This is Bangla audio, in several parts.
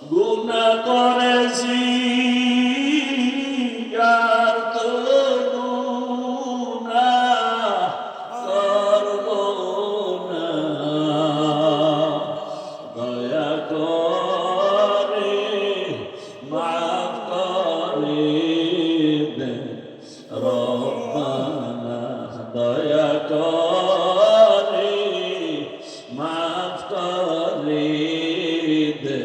গুনাহ করেছি আর তো গুনাহ করব না, দয়া করে মাফ করে দে রব্বানা, দয়া করে মাফ করে দে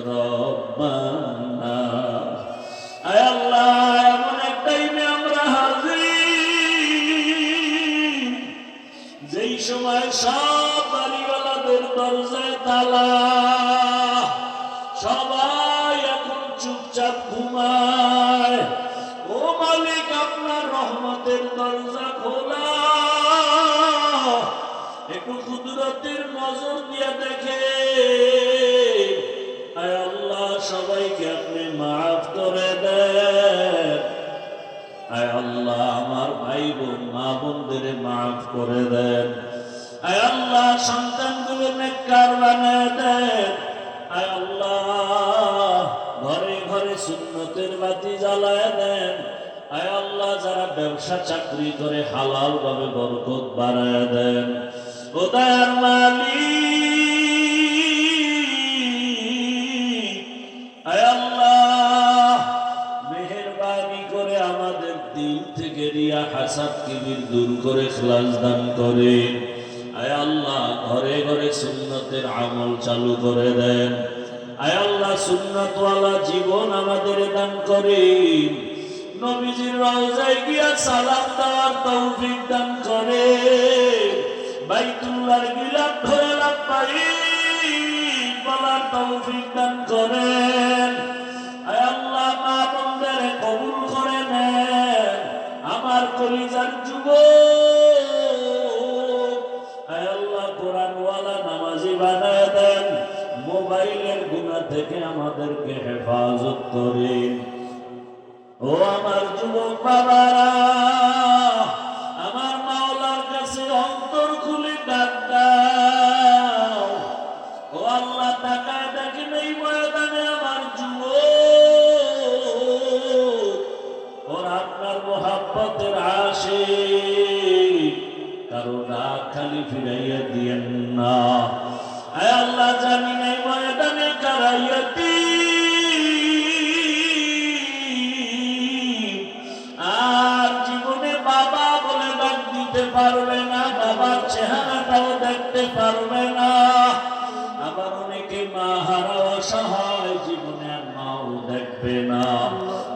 রব্বানা। আয় আল্লাহ, এমন এক টাইমে আমরা হাজির যেই সময় সব বাড়িওয়ালাদের দরজায় তালা, সবাই এখন চুপচাপ ঘুমায়। ও মালিক, আপনার রহমতের দরজা খোলা, একটু কুদরতের নজর দিয়া দেখে। আয় আল্লাহ, সবাইকে আপনি মাফ করে দেন। আয় আল্লাহ, আমার ভাই বোন মা বোনদের মাফ করে দেন। আয় আল্লাহ, সন্তানগুলো নেককার বানায় দেন। আয় আল্লাহ, ঘরে ঘরে সুন্নতের বাতি জ্বালায় দেন। আয় আল্লাহ, যারা ব্যবসা চাকরি করে হালাল ভাবে বরকত বাড়ায় দেন। ও দয়ার মালিক, আয় আল্লাহ, মেহেরবানি করে আমাদের দিল থেকে রিয়া হাসাদ কিবির দূর করে ইখলাস দান করে। আয় আল্লাহ, ঘরে ঘরে সুন্নতের আমল চালু করে দেন। আয় আল্লাহ, সুন্নতওয়ালা জীবন আমাদের দান করেন। নবীজির রওজায় গিয়া সালাম দেওয়ার তৌফিক দান করে। বাইতুল্লাহর গিলাফ ধরে লাব্বাইক বলার তৌফিক দান করেন। আয় আল্লাহ, মা বোনদের কবুল করে নেন। আমার কলিজার যুবক, আয় আল্লাহ, কোরআনওয়ালা নামাজি বানায় দেন। মোবাইলের গুনাহ থেকে আমাদেরকে হেফাজত করেন। ও আমার যুবক বাবারা, আমার মাওলার কাছে অন্তর খুলে ডাক দাও। ও আল্লাহ, তাকায় দেখেন এই ময়দানে আমার যুবক, ওরা আপনার মোহাব্বতের আশিক, কারো রাগ খালি ফিরাইয়া দিয়েন না। আয় আল্লাহ, জানি নাই ময়দানে কারাইয়াতি আর জীবনে বাবা বলে ডাক দিতে পারবে না, বাবার চেহারাটাও দেখতে পারবে না। আবার অনেকে মা হারা অসহায়, জীবনে আর মাও দেখবে না।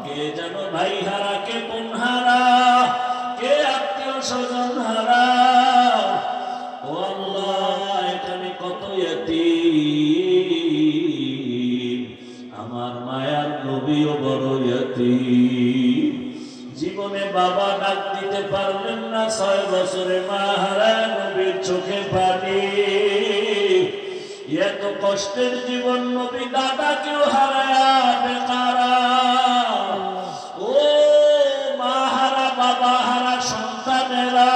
কে যেন ভাই হারা, কে বোন হারা, কে আত্মীয় স্বজন হারা। ও আল্লাহ, এখানে কত ইয়াতীম, আমার মায়ার নবীও বড় ইয়াতীম। জীবনে বাবা ডাক দিতে পারলেন না, 6 বছরে মা হারা, নবীর চোখে পানি। এত কষ্টের জীবন, নবী দাদাকেও হারায়া বেকারা। ও মা হারা, বাবা হারা সন্তানেরা,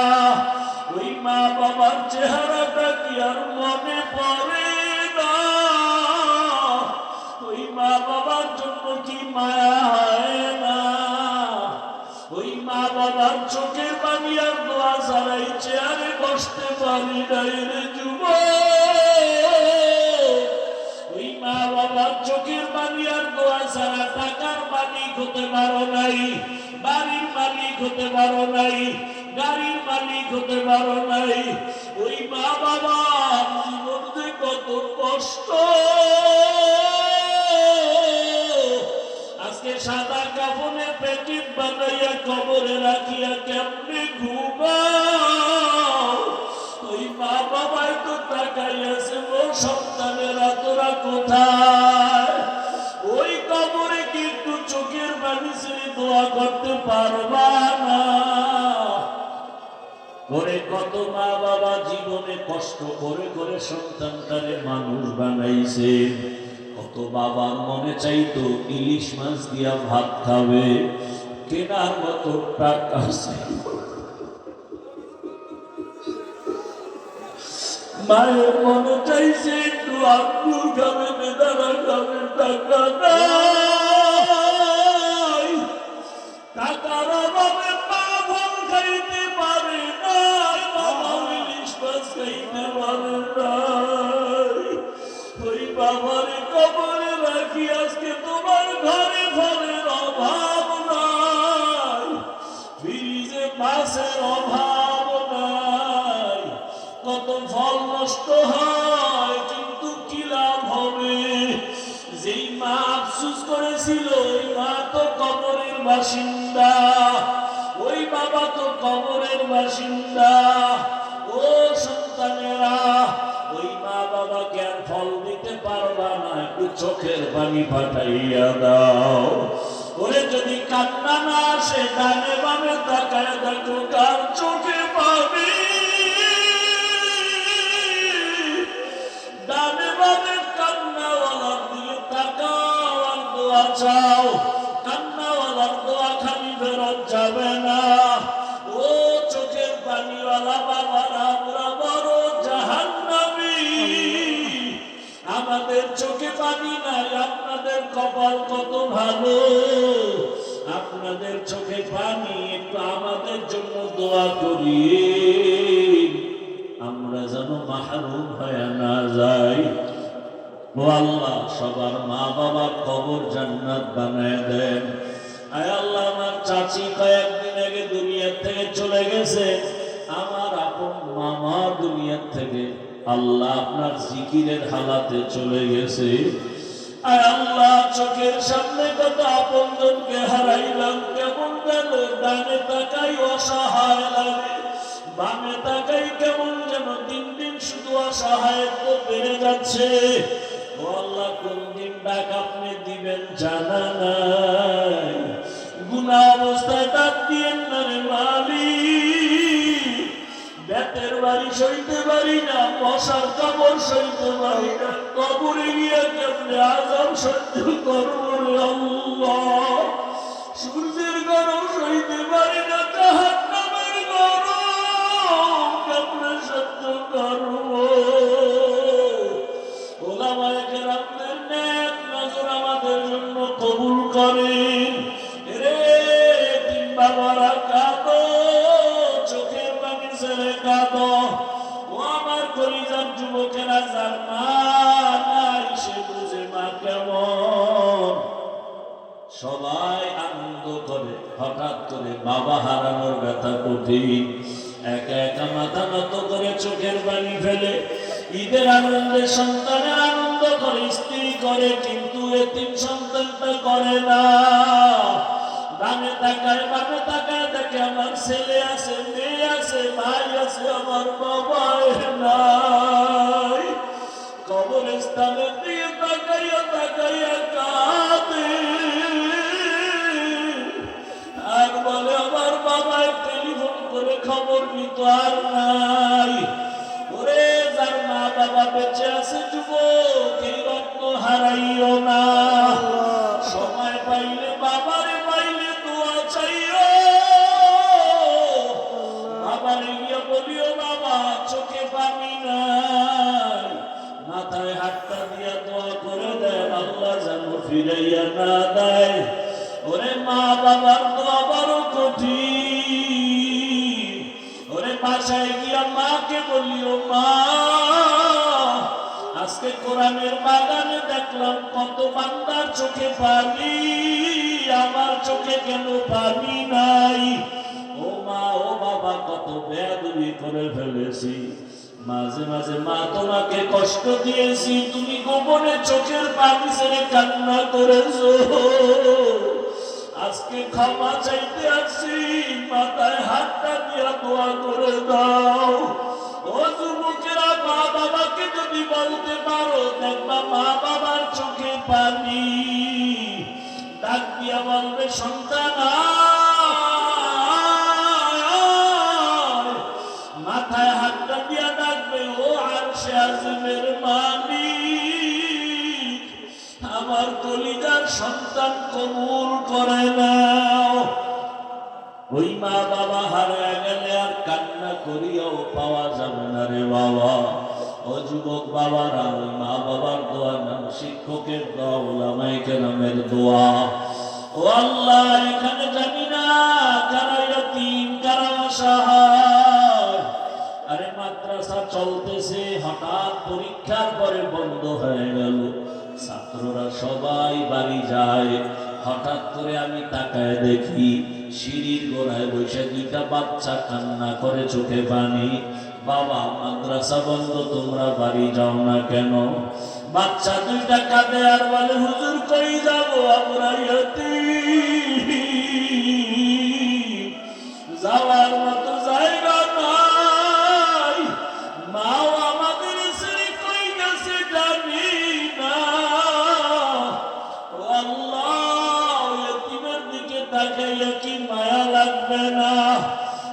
ওই মা বাবার চেহারাটা কি আর মনে পড়ে না? ওই মা বাবার জন্য কি মায়া হয় না? ওই মা বাবার চোখের পানি আর দোয়া ছাড়াই চেয়ারে বসতে পারি নাই রে যুবক। ওই মা বাবার চোখের পানি আর দোয়া ছাড়া টাকার মালিক হতে পারো নাই, বাড়ির মালিক হতে পারো নাই, গাড়ির মালিক হতে পারো নাই। ওই মা বাবার জীবন যে কত কষ্ট। আজকে সাদা কাফনে প্যাকেট বানাইয়া কবরে রাখিয়া কেমনে ঘুমাও? ওই মা বাবাই তো তাকাইয়াছে, ও সন্তানেরা তোরা কোথায়? ওই কবরে কিন্তু চোখের পানি ছেড়ে দোয়া করতে পারবা না। করে কত মা বাবা জীবনে কষ্ট করে করে সন্তানটারে মানুষ বানাইছে। কত বাবার মনে চাইতো ইলিশ মাছ দিয়া ভাত খাবে, কেনার মতো টাকা মায়ের মনে চাইছে একটু আঙ্গুর খাবে, বেদানা খাবে, টাকা নাই, টাকার অভাবে মা ফল খাইতে পারে নাই, বাবা ইলিশ মাছ খাইতে পারে নাই। ওই বাবারে কবরে রাখি আজকে তোমার ঘরে ফলের অভাব নাই, ফ্রিজে মাছের অভাব নাই। কত ফল নষ্ট হয়, কিন্তু কি লাভ হবে? যেই মা আফসুস করেছিল ওই মা তো কবরের বাসিন্দা, ওই বাবা তো কবরের বাসিন্দা। ও সন্তানেরা, ওই মা বাবাকে আর ফল দিতে পারবা না, একটু চোখের পানি পাঠাইয়া দাও। ওরে যদি কান্না না আসে, ডানে বামে তাকায় দেখো কার চোখে পাবি। ডানে বামে কান্নাওয়ালার দিকে তাকাও আর দোয়া চাও, কান্নাওয়ালার দোয়া খালি ফেরত যাবে না। ও চোখের পানিওয়ালা বাবারা, আমরা বড় জাহান্নামী। আমাদের চোখে পানি নাই, আপনাদের কপাল কত ভালো, আপনাদের চোখে পানি। একটু আমাদের জন্য দোয়া করিয়ে, আমরা যেন মাহরুম হয়ে না যাই। ও আল্লাহ, সবার মা বাবার কবর জান্নাত বানায় দেন। আয় আল্লাহ, আমার চাচি কয়েকদিন আগে দুনিয়ার থেকে চলে গেছে, আমার আপন মামা দুনিয়ার থেকে আল্লাহ আপনার জিকিরের হালাতে চলে গেছে। আয় আল্লাহ, চোখের সামনে কত আপনজনকে হারাইলাম, কেমন যেন ডানে তাকাই অসহায় লাগে, বামে তাকাই কেমন যেন দিন দিন শুধু অসহায়ত্ব বেড়ে যাচ্ছে। ও আল্লাহ, কোন দিন ডাক আপনি দিবেন জানা নাই, গুনাহ অবস্থায় ডাক দিয়েন না রে মালিক। বেতের বাড়ি সইতে পারি না, মশার কামড় সইতে পারি না, কবরে গিয়ে কেমনে আযাব সহ্য করব রে আল্লাহ। সূর্যের গরম সইতে পারি না, জাহান্নামের গরম কেমনে সহ্য করব। ওলামায়ে কেরামদের নেক নজর আমাদের জন্য কবুল করেন। রে তিন বাবারা কাঁদো, চোখের পানি ছেড়ে কাঁদো। ও আমার কলিজার যুবকেরা, যার মা নাই সে বুঝে মা কেমন। সবাই আনন্দ করে, হঠাৎ করে বাবা হারানোর ব্যথা কঠিন। একা একা মাথা নত করে চোখের পানি ফেলে। ঈদের আনন্দে সন্তানের আনন্দ করে, স্ত্রী করে, কিন্তু এতিম সন্তানটা করে না। ডানে তাকায় বামে তাকায় দেখে আমার ছেলে আছে, মেয়ে আছে, ভাই আছে, আমার বাবা নাই। কবরস্থানের দিকে তাকাইয়া তাকাইয়া কাঁদে আর বলে আমার বাবায় টেলিফোন করে খবর নিত আর নাই। ওরে যার মা বাবা বেঁচে আছে যুবক, এই রত্ন হারাইও না। সময় পাইলে বাবারে পাইলে দোয়া চাইও, বাবারে গিয়ে বলিও বাবা চোখে পানি নাই, মাথায় হাতটা দিয়া দোয়া করে দেন, আল্লাহ যেন ফিরাইয়া না দেয়। ওরে মা বাবার দোয়া বড় কঠিন। ওরে বাসায় গিয়া মাকে বলিও মা, আজকে কোরআনের বাগানে দেখলাম কত বান্দার চোখে পানি, আমার চোখে কেন পানি নাই? ও মা ও বাবা, কত বেয়াদবি করে ফেলেছি, মাঝে মাঝে মা তোমাকে কষ্ট দিয়েছি, তুমি গোপনে চোখের পানি ছেড়ে কান্না করেছো। আজকে ক্ষমা চাইতে আসছি, মাথায় হাতটা দিয়া দোয়া করে দাও। ও যুবকেরা, মা বাবাকে যদি বলতে পারো, দেখবা মা বাবার চোখে পানি। ডাক দিয়া বলবে সন্তান মাথায় হাতটা দিয়া ডাকবে, ও আরশে আযমের মালিক, আমার কলিজার সন্তান কবুল করে নাও। ওই মা বাবা হারায় গেলে আর কান্না করিয়াও পাওয়া যাবে না রে বাবা। ও যুবক বাবারা, ওই মা বাবার দোয়া নাম, শিক্ষকের দোয়া, উলামায়ে কেরামের দোয়া। ও আল্লাহ, এখানে জানি না কারা ইয়তীম, কারা অসহায়। আরে মাদ্রাসা চলতেছে, হঠাৎ পরীক্ষার পরে বন্ধ হয়ে গেল, ছাত্ররা সবাই বাড়ি যায়। হঠাৎ করে আমি তাকায় দেখি সিঁড়ির গোড়ায় বসে দুইটা বাচ্চা কান্না করে, চোখে পানি। বাবা, মাদ্রাসা বন্ধ, তোমরা বাড়ি যাও না কেন? বাচ্চা দুইটা কাঁদে আর বলে, হুজুর কই যাব, আমরা ইয়তীম, যাওয়ার মতো জায়গা নাই, মাও আমাদের ছেড়ে কই গেছে জানি না। ও আল্লাহ, ইয়তীমের দিকে তাকাইয়া কি মায়া লাগবে না?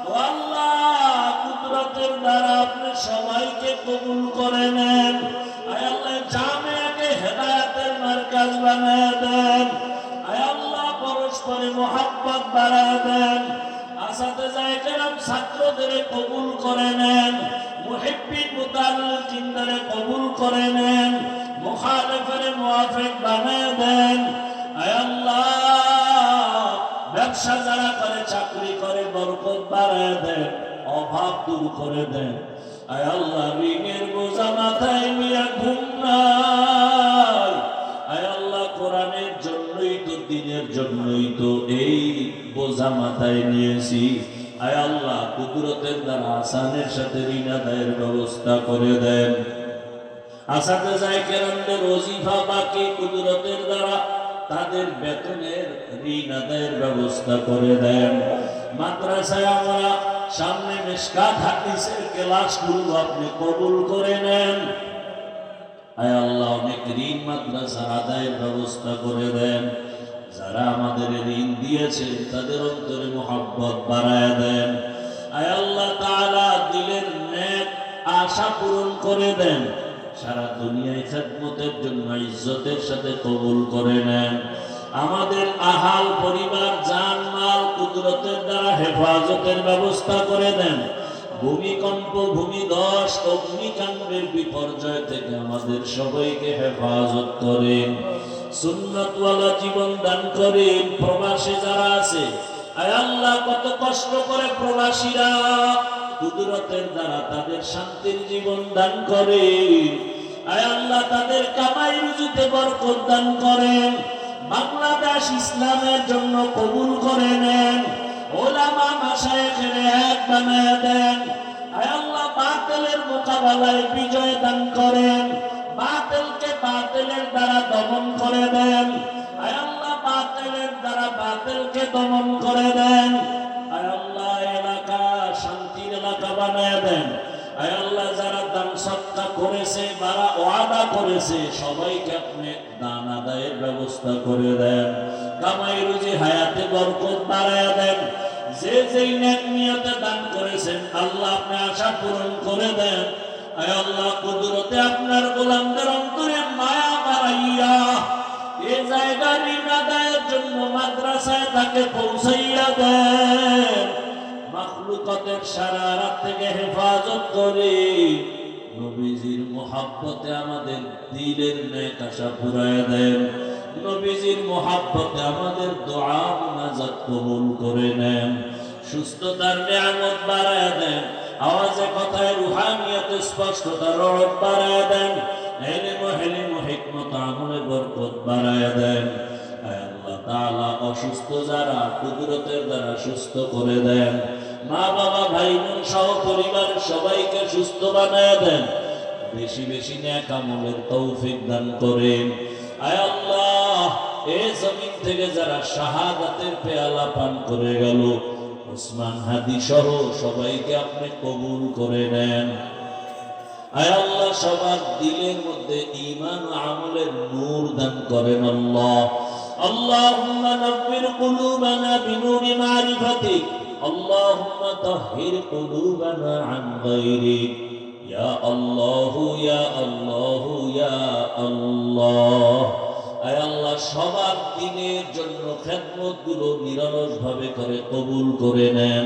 ও আল্লাহ, কুদরতের দ্বারা আপনি সবাইকে কবুল করে নেন। আয় আল্লাহ, জামিয়াকে হেদায়েতের মার্কাজ বানায় দেন। আয় আল্লাহ, পরস্পরে মোহাব্বত বাড়ায় দেন। আসাতেজায়ে কেরাম ছাত্রদের কবুল করে নেন, মুহিব্বিন মুতাআল্লিকিনদের কবুল করে নেন, মুখালিফের মুওয়াফিক বানায় দেন। আয় আল্লাহ, ব্যবসা যারা করে, চাকরি করে, বরকত বাড়ায় দেন, অভাব দূর করে দেন। আয় আল্লাহ, ঋণের বোঝা মাথায় নিয়ে ঘুম নাই। আয় আল্লাহ, কোরআনের জন্যই তো, দ্বীনের জন্যই তো এই বোঝা মাথায় নিয়েছি। আয় আল্লাহ, কুদরতের দ্বারা আসানের সাথে ঋণ আদায়ের ব্যবস্থা করে দেন। আসাতেজায়ে কেরামদের ওজিফা বাকি কুদরতের দ্বারা তাদের বেতনের ঋণ আদায়ের ব্যবস্থা করে দেন। মাদ্রাসায় আমরা সামনে মিশকাত হাদিসের ক্লাসগুলো আপনি কবুল করে নেন। আয় আল্লাহ, অনেক ঋণ মাদ্রাসার আদায়ের ব্যবস্থা করে দেন। যারা আমাদের ঋণ দিয়েছে তাদের অন্তরে মোহাব্বত বাড়ায় দেন। আয় আল্লাহ তাআলা, দিলের নেক আশা পূরণ করে দেন। সারা দুনিয়ায় খেদমতের জন্য ইজ্জতের সাথে কবুল করে নেন। আমাদের আহাল পরিবার, জান মাল কুদরতের দ্বারা হেফাজতের ব্যবস্থা করে দেন। ভূমিকম্প, ভূমিধস, অগ্নিকাণ্ডের বিপর্যয় থেকে আমাদের সবাইকে হেফাজত করেন। সুন্নতওয়ালা জীবন দান করেন। প্রবাসী যারা আছে, আয় আল্লাহ, কত কষ্ট করে প্রবাসীরা, কুদরতের দ্বারা তাদের শান্তির জীবন দান করেন। আয় আল্লাহ, তাদের কামাই রুজিতে বরকত দান করেন। বাংলাদেশ ইসলামের জন্য কবুল করে নেন। ওলামা মাশায়েখের এক বানায় দেন। আয় আল্লাহ, বাতিলের মোকাবেলায় বিজয় দান করেন। বাতিলকে বাতিলের দ্বারা দমন করে দেন। আয় আল্লাহ, বাতিলের দ্বারা বাতিলকে দমন করে দেন। আয় আল্লাহ, এলাকা শান্তির এলাকা বানায় দেন। আয় আল্লাহ, যারা দান সদকা করেছে, যারা ওয়াদা করেছে, সবাইকে আপনি দান আদায়ের ব্যবস্থা করে দেন। কামাই রুজি হায়াতে বরকত বাড়ায় দেন। যে যেই নেক নিয়তে দান করেছেন, আল্লাহ আপনি আশা পূরণ করে দেন। আয় আল্লাহ, কুদরতে আপনার গোলামদের অন্তরে মায়া বাড়াইয়া এই জায়গা ঋণ আদায়ের জন্য মাদ্রাসায় তাকে পৌঁছাইয়া দেন। মাখলুকাতের সারা রাত থেকে হেফাজত করে নবীজির মোহাব্বতে আমাদের দিলের নেক আশা পুরায় দেন। নবীজির মোহাব্বতে আমাদের দোয়া মুনাজাত কবুল করে নেন। সুস্থতার নিয়ামত বাড়ায় দেন। আওয়াজে কথায় রুহানিয়তে স্পষ্টতা রহমত বাড়ায় দেন। ইলম হিকমত আমলে বরকত বাড়ায় দেন। আয় আল্লাহ তাআলা, অসুস্থ যারা কুদরতের দ্বারা সুস্থ করে দেন। মা বাবা, ভাই বোন সহ পরিবারের সবাইকে সুস্থ বানায় দেন। বেশি বেশি নেক আমলের তৌফিক দান করেন। আয় আল্লাহ, এই জমিন থেকে যারা শাহাদাতের পেয়ালা পান করে গেল, ওসমান হাদি সহ সবাইকে আপনি কবুল করে নেন। আয় আল্লাহ, সবার দিলের মধ্যে ঈমান ও আমলের নূর দান করেন। আল্লাহ, আল্লাহুম্মা নব্বির কুলুবানা বিনূরি মারিফাতিক, আল্লাহুম্মা তাহহির কুলুবানা আন গায়রিক, ইয়া আল্লাহ, ইয়া আল্লাহ, ইয়া আল্লাহ। আয় আল্লাহ, সবার দিনের জন্য খেদমতগুলো নিরলসভাবে করে কবুল করে নেন।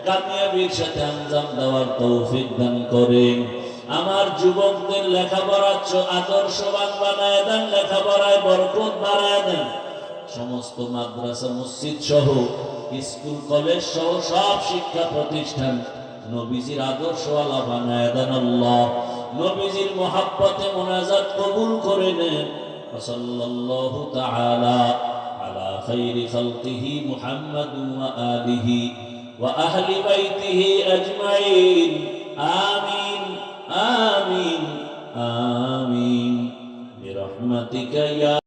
কামিয়াবির সাথে আঞ্জাম দেওয়ার তৌফিক দান করেন। আমার যুবকদের লেখাপড়া আদর্শবান বানায় দেন, লেখাপড়ায় বরকত বাড়ায় দেন। সমস্ত মাদ্রাসা মসজিদ সহ স্কুল কলেজ সহ সব শিক্ষা প্রতিষ্ঠান নবীজির আদর্শওয়ালা বানায় দেন আল্লাহ। নবীজির মহাব্বতে মোনাজাত কবুল করে নেন। সাল্লাল্লাহু তাআলা আলা খাইরি খালকিহি মুহাম্মাদ ওয়া আলিহি ওয়া আহলি বাইতিহি আজমাইন। আমিন আমিন আমিন বিরহমাতিকা ইয়া